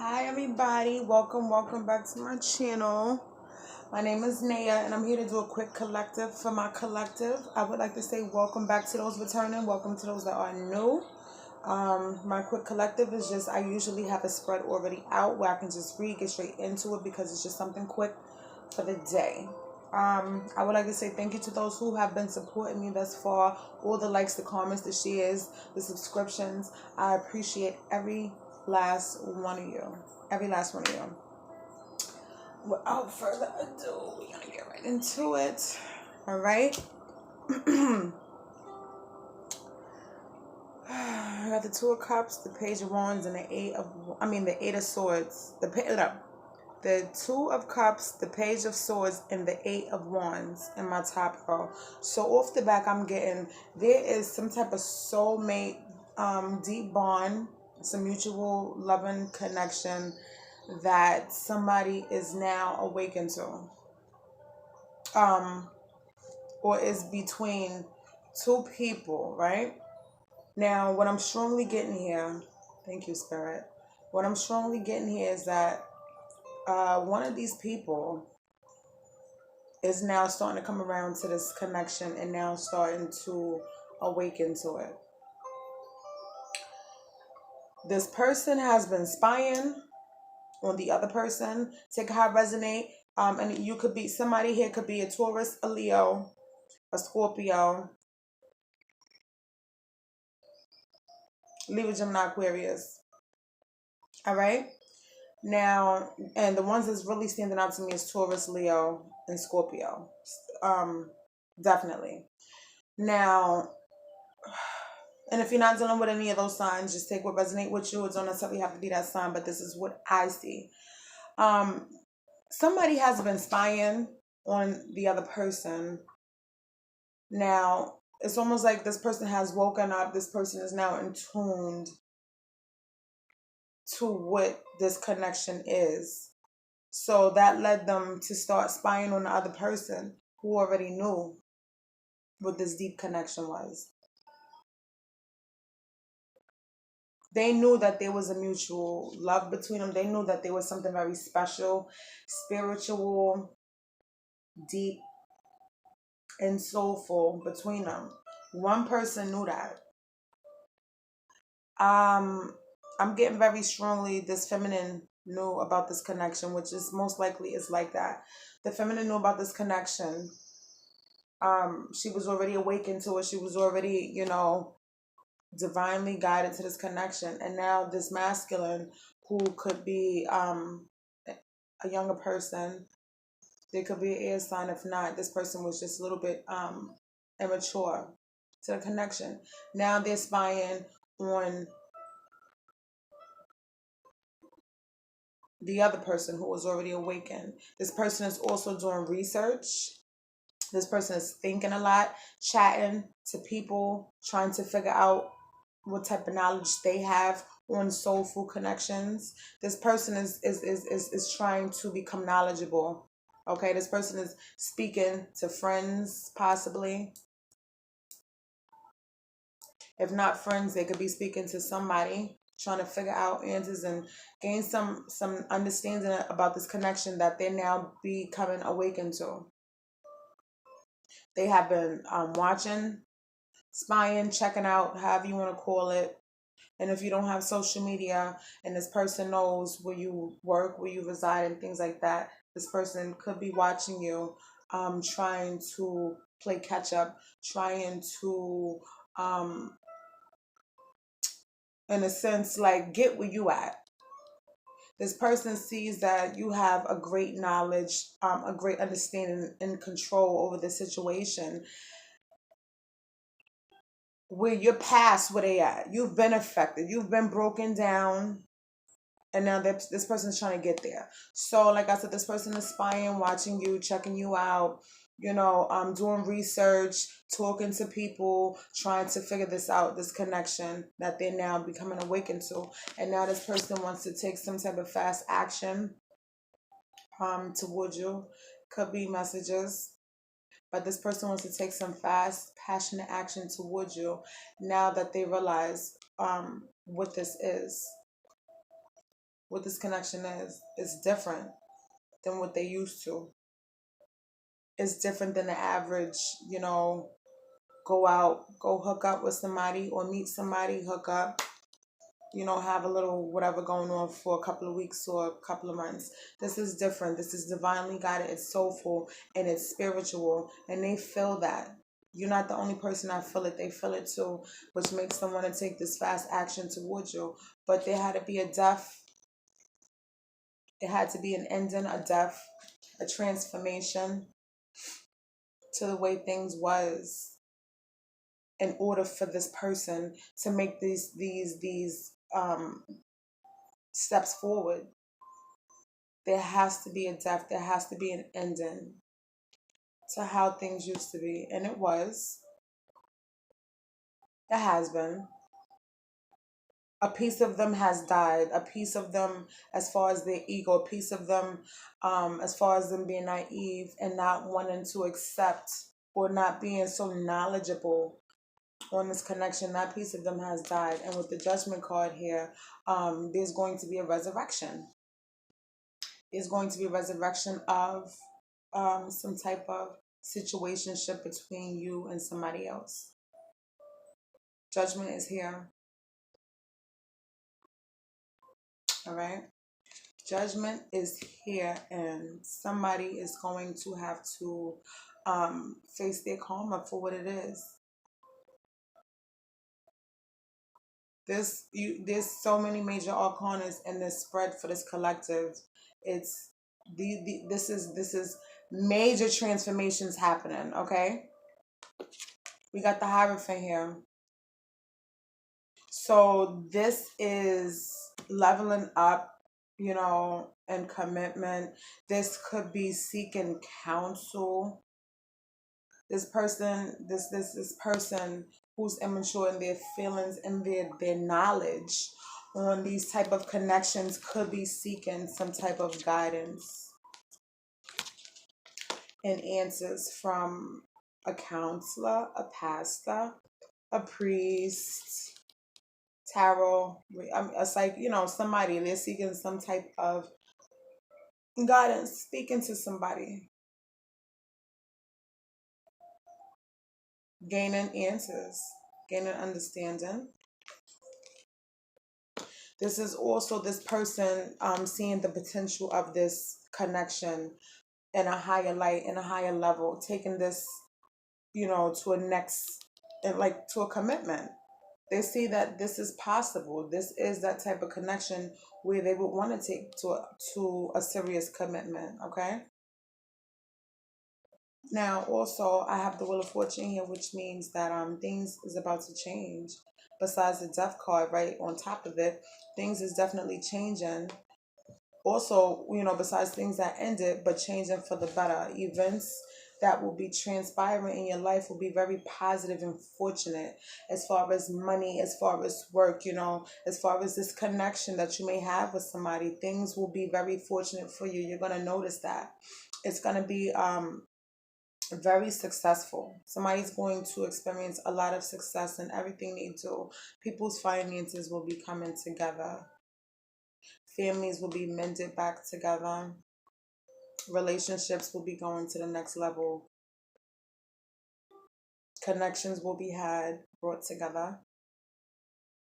Hi everybody, welcome back to my channel. My name is Naya and I'm here to do a quick collective for my collective. I would like to say welcome back to those returning, welcome to those that are new. My quick collective is just, I usually have a spread already out where I can just read, get straight into it because it's just something quick for the day. I would like to say thank you to those who have been supporting me thus far, all the likes, the comments, the shares, the subscriptions. I appreciate every last one of you. Every last one of you. Without further ado, we're gonna get right into it. All right. I got the Two of Cups, the Page of Wands, and the the Eight of Swords. The Two of Cups, the Page of Swords, and the Eight of Wands in my top row. So off the back, I'm getting there is some type of soulmate, deep bond, some mutual loving connection that somebody is now awakened to, or is between two people, right? Now, what I'm strongly getting here, thank you, Spirit. What I'm strongly getting here is that one of these people is now starting to come around to this connection and now starting to awaken to it. This person has been spying on the other person. Take how it resonate. And you could be, somebody here could be a Taurus, a Leo, a Scorpio, Libra, Gemini, Aquarius. All right. Now, and the ones that's really standing out to me is Taurus, Leo, and Scorpio. Definitely. Now, and if you're not dealing with any of those signs, just take what resonate with you. It don't necessarily have to be that sign, but this is what I see. Somebody has been spying on the other person. Now, it's almost like this person has woken up. This person is now in tuned to what this connection is. So that led them to start spying on the other person who already knew what this deep connection was. They knew that there was a mutual love between them. They knew that there was something very special, spiritual, deep, and soulful between them. One person knew that. I'm getting very strongly this feminine knew about this connection, which is most likely is like that. The feminine knew about this connection. She was already awakened to it. She was already, divinely guided to this connection. And now this masculine who could be a younger person, they could be an air sign. If not, this person was just a little bit immature to the connection. Now they're spying on the other person who was already awakened. This person is also doing research. This person is thinking a lot, chatting to people, trying to figure out what type of knowledge they have on soulful connections. This person is trying to become knowledgeable. Okay, this person is speaking to friends, possibly. If not friends, they could be speaking to somebody, trying to figure out answers and gain some understanding about this connection that they're now becoming awakened to. They have been watching, spying, checking out, however you want to call it. And if you don't have social media and this person knows where you work, where you reside, and things like that, this person could be watching you, trying to play catch up, trying to, in a sense, like get where you at. This person sees that you have a great knowledge, a great understanding and control over the situation where you're past where they at. You've been affected. You've been broken down. And now this person is trying to get there. So like I said, this person is spying, watching you, checking you out, doing research, talking to people, trying to figure this out, this connection that they're now becoming awakened to. And now this person wants to take some type of fast action towards you. Could be messages. But this person wants to take some fast, passionate action towards you now that they realize what this is. what this connection is different than what they used to. It's different than the average, go out, go hook up with somebody or meet somebody, hook up, have a little whatever going on for a couple of weeks or a couple of months. This is different. This is divinely guided. It's soulful and it's spiritual. And they feel that. You're not the only person that feel it. They feel it too, which makes them want to take this fast action towards you. But there had to be a death. It had to be an ending, a death, a transformation to the way things was in order for this person to make these steps forward. There has to be a death. There has to be an ending to how things used to be. And it was. It has been. A piece of them has died. A piece of them as far as their ego. A piece of them as far as them being naive and not wanting to accept or not being so knowledgeable on this connection. That piece of them has died. And with the judgment card here, there's going to be a resurrection. There's going to be a resurrection of some type of situationship between you and somebody else. Judgment is here. All right. Judgment is here, and somebody is going to have to face their karma for what it is. There's so many major arcanas in this spread for this collective. It's this is major transformations happening. Okay, we got the Hierophant here. So this is leveling up, and commitment. This could be seeking counsel. This person, this person who's immature in their feelings and their knowledge on these type of connections could be seeking some type of guidance and answers from a counselor, a pastor, a priest, tarot, a psych, somebody. They're seeking some type of guidance, speaking to somebody, gaining answers, gaining understanding. This is also this person seeing the potential of this connection in a higher light, in a higher level, taking this, to a next, like to a commitment. They see that this is possible. This is that type of connection where they would want to take to a serious commitment. Okay. Now, also, I have the Wheel of Fortune here, which means that things is about to change. Besides the Death card right on top of it, things is definitely changing. Also, besides things that ended, but changing for the better. Events that will be transpiring in your life will be very positive and fortunate as far as money, as far as work, as far as this connection that you may have with somebody. Things will be very fortunate for you. You're going to notice that. It's going to be very successful. Somebody's going to experience a lot of success in everything they do. People's finances will be coming together. Families will be mended back together. Relationships will be going to the next level. Connections will be brought together.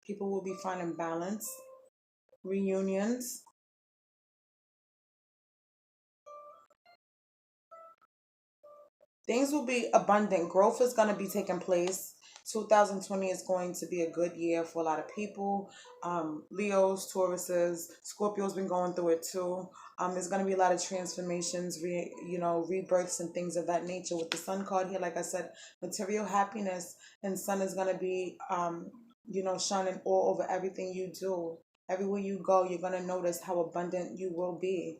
People will be finding balance. Reunions. Things will be abundant. Growth is going to be taking place. 2020 is going to be a good year for a lot of people. Leos, Tauruses, Scorpio's been going through it too. There's going to be a lot of transformations, rebirths and things of that nature. With the Sun card here, like I said, material happiness, and Sun is going to be, shining all over everything you do. Everywhere you go, you're going to notice how abundant you will be.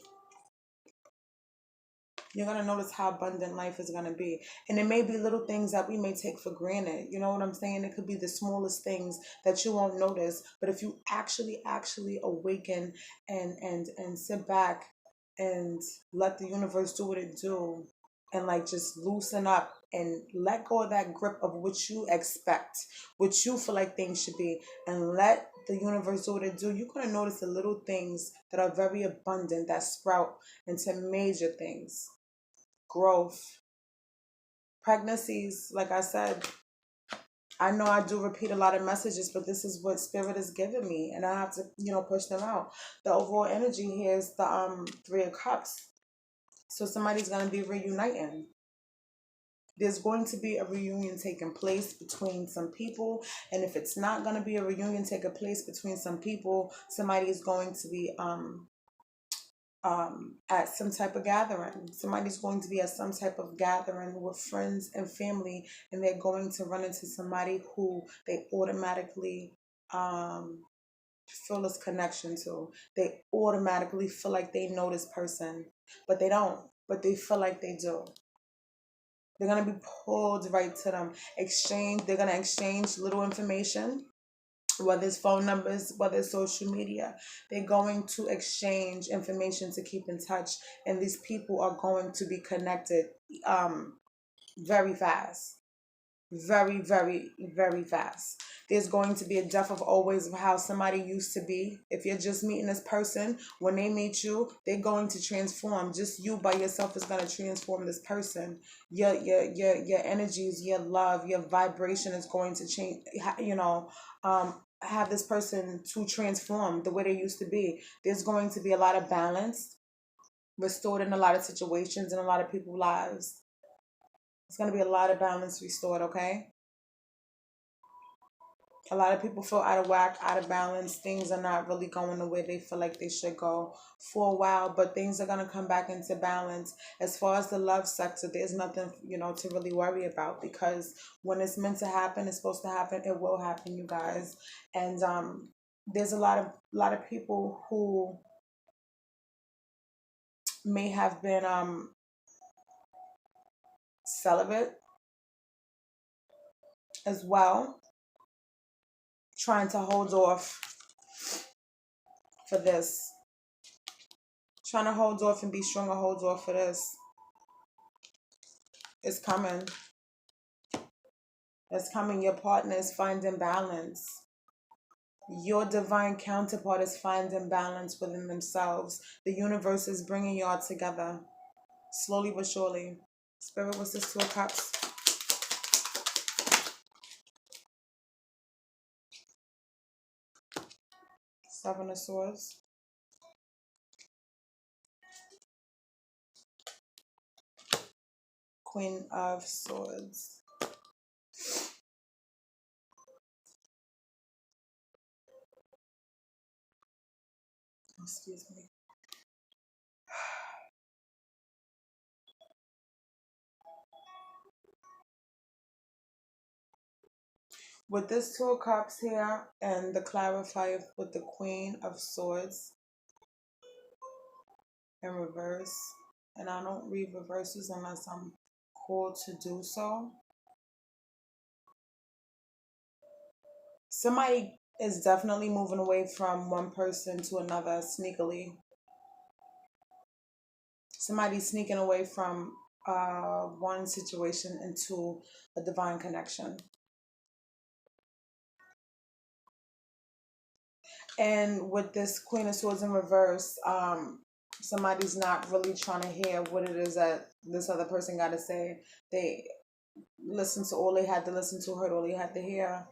You're going to notice how abundant life is going to be. And it may be little things that we may take for granted. You know what I'm saying? It could be the smallest things that you won't notice. But if you actually awaken and sit back and let the universe do what it do, and like just loosen up and let go of that grip of what you expect, what you feel like things should be, and let the universe do what it do, you're going to notice the little things that are very abundant that sprout into major things. Growth. Pregnancies, like I said, I know I do repeat a lot of messages, but this is what spirit is giving me, and I have to, push them out. The overall energy here is the Three of Cups. So somebody's gonna be reuniting. There's going to be a reunion taking place between some people, and if it's not gonna be a reunion taking place between some people, somebody is going to be at some type of gathering. Somebody's going to be at some type of gathering with friends and family, and they're going to run into somebody who they automatically feel this connection to. They automatically feel like they know this person, but they don't, but they feel like they do. They're going to be pulled right to them. They're going to exchange little information, whether it's phone numbers, whether it's social media. They're going to exchange information to keep in touch, and these people are going to be connected very fast. Very, very, very fast. There's going to be a death of always of how somebody used to be. If you're just meeting this person, when they meet you, they're going to transform. Just you by yourself is going to transform this person. Your energies, your love, your vibration is going to change. Have this person to transform the way they used to be. There's going to be a lot of balance restored in a lot of situations in a lot of people's lives. It's going to be a lot of balance restored, okay? A lot of people feel out of whack, out of balance. Things are not really going the way they feel like they should go for a while, but things are going to come back into balance. As far as the love sector, there's nothing, to really worry about, because when it's meant to happen, it's supposed to happen, it will happen, you guys. And there's a lot of people who may have been celibate as well, trying to hold off for this. Trying to hold off and be stronger, hold off for this. It's coming. It's coming. Your partner is finding balance. Your divine counterpart is finding balance within themselves. The universe is bringing y'all together. Slowly but surely. Spirit, what's this? Two of Cups. Seven of Swords. Queen of Swords. Excuse me. With this Two of Cups here and the clarifier with the Queen of Swords in reverse, and I don't read reverses unless I'm called to do so. Somebody is definitely moving away from one person to another sneakily. Somebody's sneaking away from one situation into a divine connection. And with this Queen of Swords in reverse, somebody's not really trying to hear what it is that this other person got to say. They listened to all they had to listen to, heard all they had to hear.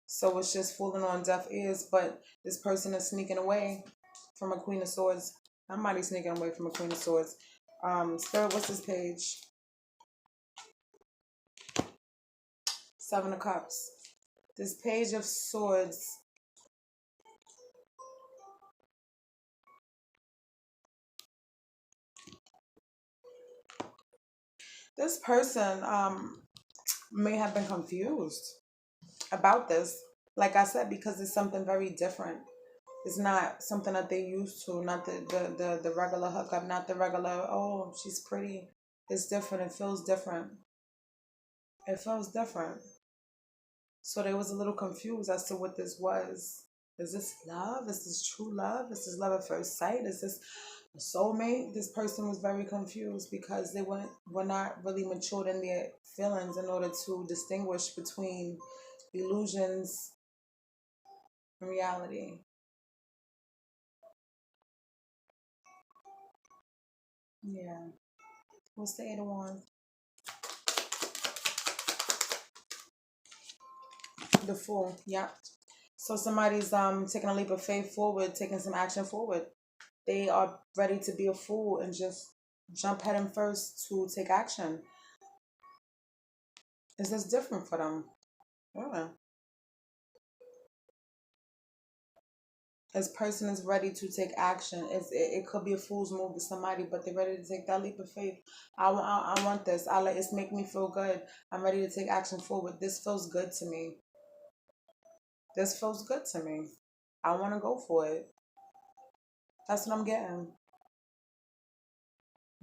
So it's just falling on deaf ears. But this person is sneaking away from a Queen of Swords. Somebody's sneaking away from a Queen of Swords. Spirit, what's this page? Seven of Cups. This Page of Swords. This person may have been confused about this. Like I said, because it's something very different. It's not something that they used to, not the regular hookup, not the regular, oh, she's pretty. It's different. It feels different. It feels different. So they was a little confused as to what this was. Is this love? Is this true love? Is this love at first sight? Is this a soulmate? This person was very confused because they were not really matured in their feelings in order to distinguish between illusions in reality. Yeah. What's the Eight of Wands? The Fool. Yeah. So somebody's taking a leap of faith forward, taking some action forward. They are ready to be a fool and just jump head and first to take action. Is this different for them? Yeah. This person is ready to take action. It could be a fool's move to somebody, but they're ready to take that leap of faith. I want this. It's make me feel good. I'm ready to take action forward. This feels good to me. This feels good to me. I want to go for it. That's what I'm getting.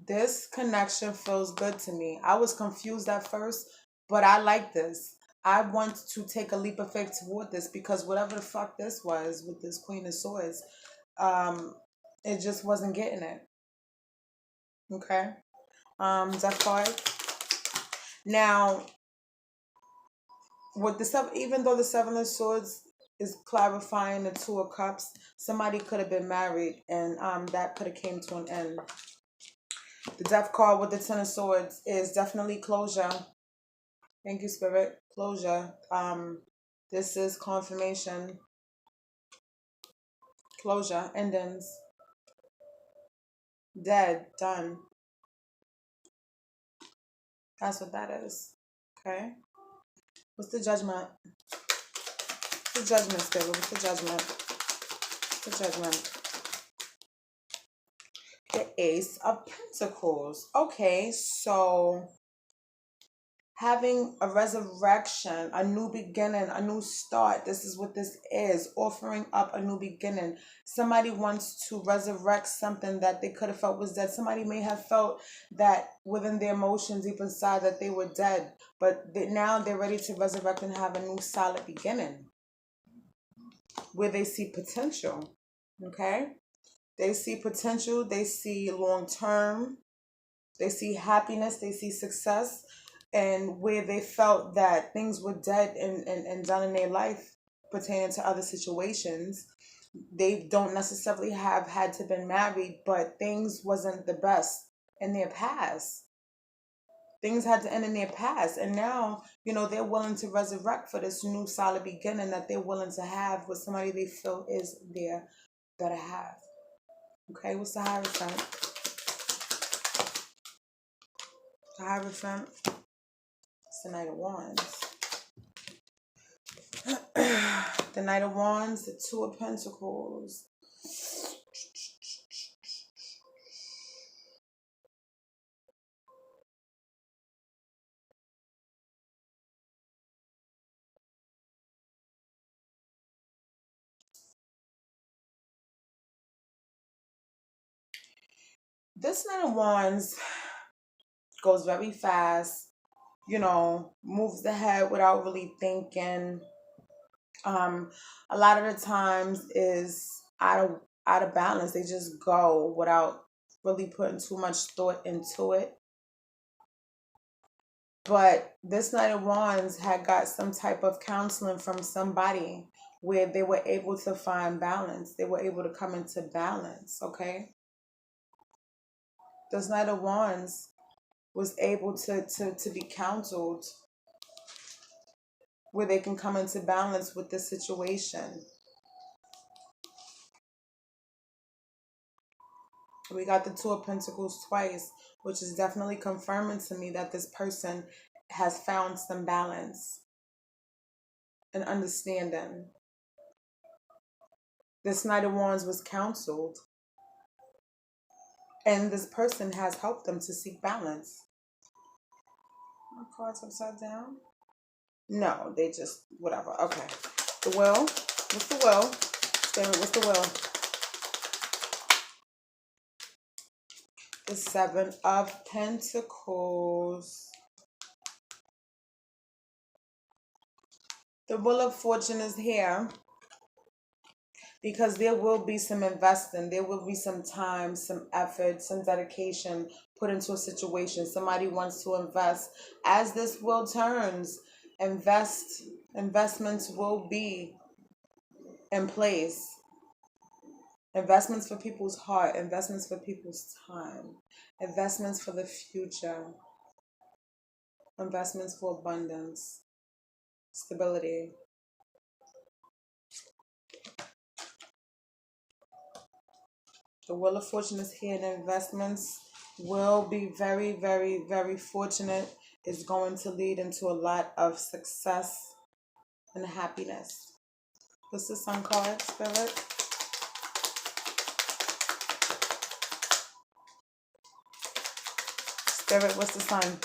This connection feels good to me. I was confused at first, but I like this. I want to take a leap of faith toward this because whatever the fuck this was with this Queen of Swords, um, it just wasn't getting it. Okay. Death card. Now, with the seven, even though the Seven of Swords is clarifying the Two of Cups, somebody could have been married, and that could have came to an end. The Death card with the Ten of Swords is definitely closure. Thank you, Spirit. Closure. This is confirmation. Closure. Endings. Dead. Done. That's what that is. Okay. What's the judgment? The judgment, Spirit. What's the judgment? The judgment. The Ace of Pentacles. Okay, so having a resurrection, a new beginning, a new start. This is what this is. Offering up a new beginning. Somebody wants to resurrect something that they could have felt was dead. Somebody may have felt that within their emotions deep inside that they were dead. But now they're ready to resurrect and have a new solid beginning. Where they see potential. Okay? They see potential. They see long term. They see happiness. They see success. And where they felt that things were dead and done in their life pertaining to other situations, they don't necessarily have had to been married, but things wasn't the best in their past. Things had to end in their past. And now, they're willing to resurrect for this new solid beginning that they're willing to have with somebody they feel is their better half. Okay, what's the Hierophant? The Hierophant. It's the Knight of Wands. The Knight of Wands, the Two of Pentacles. This Knight of Wands goes very fast, moves the head without really thinking. A lot of the times is out of balance. They just go without really putting too much thought into it. But this Knight of Wands had got some type of counseling from somebody where they were able to find balance. They were able to come into balance, okay? This Knight of Wands was able to be counseled where they can come into balance with the situation. We got the Two of Pentacles twice, which is definitely confirming to me that this person has found some balance and understanding. This Knight of Wands was counseled, and this person has helped them to seek balance. My cards upside down? No, they just, whatever. Okay. The Will. What's the Will? Spirit, what's the Will? The Seven of Pentacles. The Wheel of Fortune is here because there will be some investing. There will be some time, some effort, some dedication put into a situation. Somebody wants to invest. As this wheel turns, investments will be in place. Investments for people's heart, investments for people's time, investments for the future, investments for abundance, stability. The Wheel of Fortune is here, and investments will be very, very, very fortunate. It's going to lead into a lot of success and happiness. What's the Sun card, Spirit? Spirit, what's the Sun?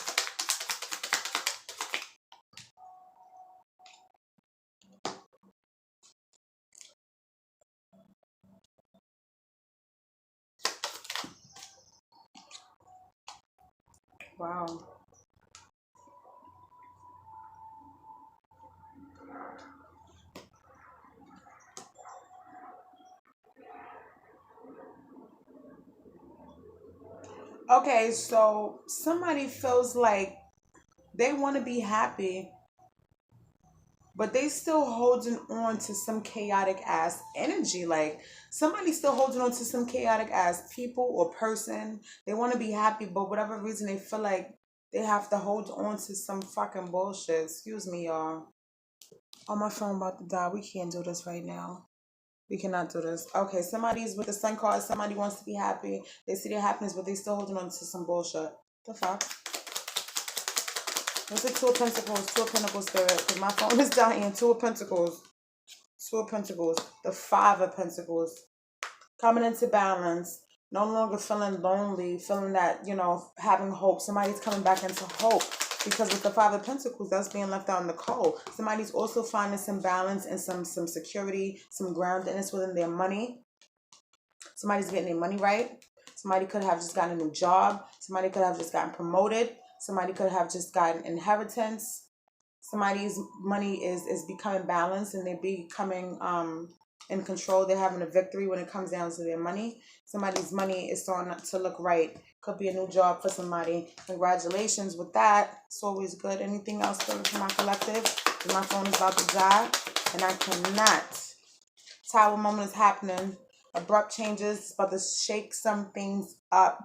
Wow. Okay, so somebody feels like they want to be happy, but they still holding on to some chaotic ass energy. Like somebody's still holding on to some chaotic ass people or person. They want to be happy, but whatever reason they feel like they have to hold on to some fucking bullshit. Excuse me, y'all. Oh, my phone about to die. We can't do this right now. We cannot do this. Okay, somebody's with the Sun card. Somebody wants to be happy. They see their happiness, but they still holding on to some bullshit. The fuck? What's the Two of Pentacles? Two of Pentacles, Spirit. Because my phone is dying. Two of Pentacles. Two of Pentacles. The Five of Pentacles. Coming into balance. No longer feeling lonely. Feeling that, having hope. Somebody's coming back into hope. Because with the Five of Pentacles, that's being left out in the cold. Somebody's also finding some balance and some security, some groundedness within their money. Somebody's getting their money right. Somebody could have just gotten a new job. Somebody could have just gotten promoted. Somebody could have just gotten inheritance. Somebody's money is becoming balanced and they're becoming in control. They're having a victory when it comes down to their money. Somebody's money is starting to look right. Could be a new job for somebody. Congratulations with that. It's always good. Anything else for my collective? My phone is about to die and I cannot. Tower moment is happening. Abrupt changes. It's about to shake some things up.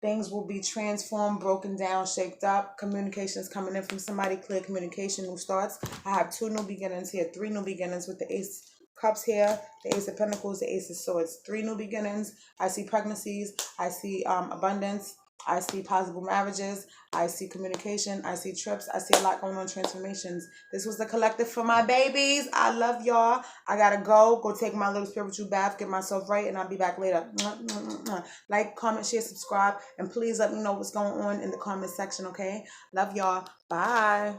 Things will be transformed, broken down, shaped up. Communication is coming in from somebody. Clear communication, new starts. I have two new beginnings here. Three new beginnings with the Ace Cups here. The Ace of Pentacles, the Ace of Swords. Three new beginnings. I see pregnancies. I see abundance. I see possible marriages. I see communication. I see trips. I see a lot going on, transformations. This was the collective for my babies. I love y'all. I gotta go take my little spiritual bath, get myself right, and I'll be back later. Like, comment, share, subscribe, and please let me know what's going on in the comment section, okay? Love y'all. Bye.